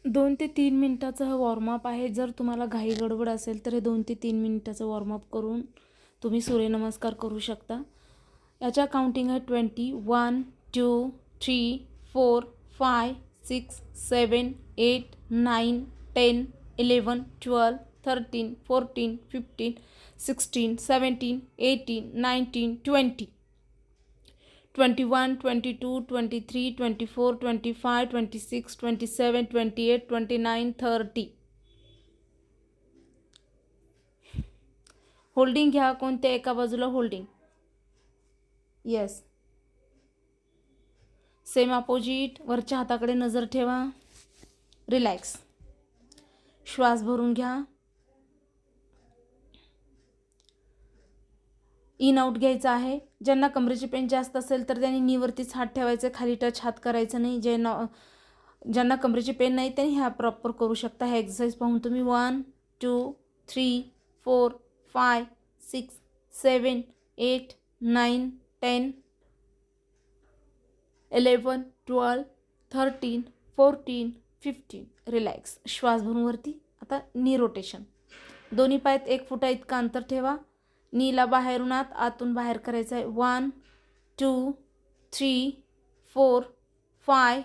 2 ते 3 मिनिटाचा हा वॉर्मअप आहे. जर तुम्हाला घाई गडबड असेल तर हे 2 ते 3 मिनिटाचं वॉर्मअप करून तुम्ही सूर्यनमस्कार करू शकता. याच्या काउंटिंग आहे 20, 1, 2, 3, 4, 5, 6, 7, 8, 9, 10, 11, 12, 13, 14, 15, 16, 17, 18, 19, 20. 21, 22, 23, 24, 25, 26, 27, 28, 29, 30. होल्डिंग घ्या, कोणत्या एका बाजूला होल्डिंग. येस. Same opposite. वरच्या हाताकडे नजर ठेवा. रिलॅक्स. श्वास भरून घ्या. इन आउट घ्यायचा आहे. ज्यांना कमरेची पेन जास्त असेल तर त्यांनी नीवरतीच हात ठेवायचे, खाली टच हात करायचं नाही. ज्यांना कमरेची पेन नाही त्यांनी ह्या प्रॉपर करू शकता. ह्या एक्सरसाइज पाहून तुम्ही 1, 2, 3, 4, 5, 6, 7, 8, 9, 10, 11, 12, 13, 14, 15. रिलॅक्स. श्वास भरून वरती. आता नी रोटेशन. दोन्ही पायात 1 फुटा इतका अंतर ठेवा. नीला बाहेरून आत, आतून बाहेर करायचं आहे. 1, 2, 3, 4, 5,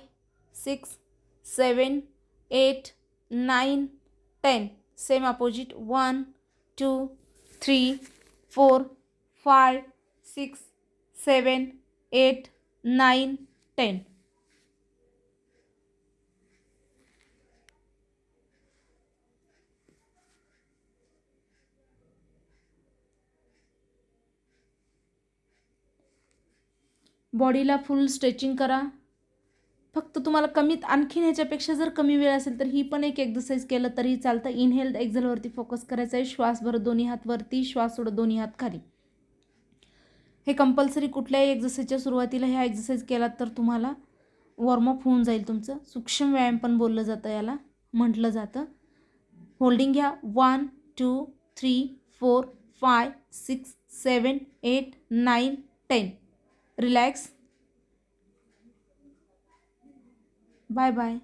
6, 7, 8, 9, 10. Same opposite. 1, 2, 3, 4, 5, 6, 7, 8, 9, 10. बॉडीला फुल स्ट्रेचिंग करा. फक्त तुम्हाला कमीत आणखीन ह्याच्यापेक्षा जर कमी वेळ असेल तर ही पण एक एक्सरसाइज केलं तरीही चालतं. इनहेल एक्झेलवरती फोकस करायचा आहे. श्वास भरत दोन्ही हात वरती, श्वास सोडत दोन्ही हात खाली. हे कंपल्सरी कुठल्याही एक्सरसाइजच्या सुरुवातीला ह्या एक्सरसाइज केलात तर तुम्हाला वॉर्मअप होऊन जाईल तुमचं. सूक्ष्म व्यायाम पण बोललं जातं, याला म्हटलं जातं. होल्डिंग घ्या. 1, 2, 3, 4, 5, 6, 7, 8, 9, 10. रिलॅक्स. Bye bye.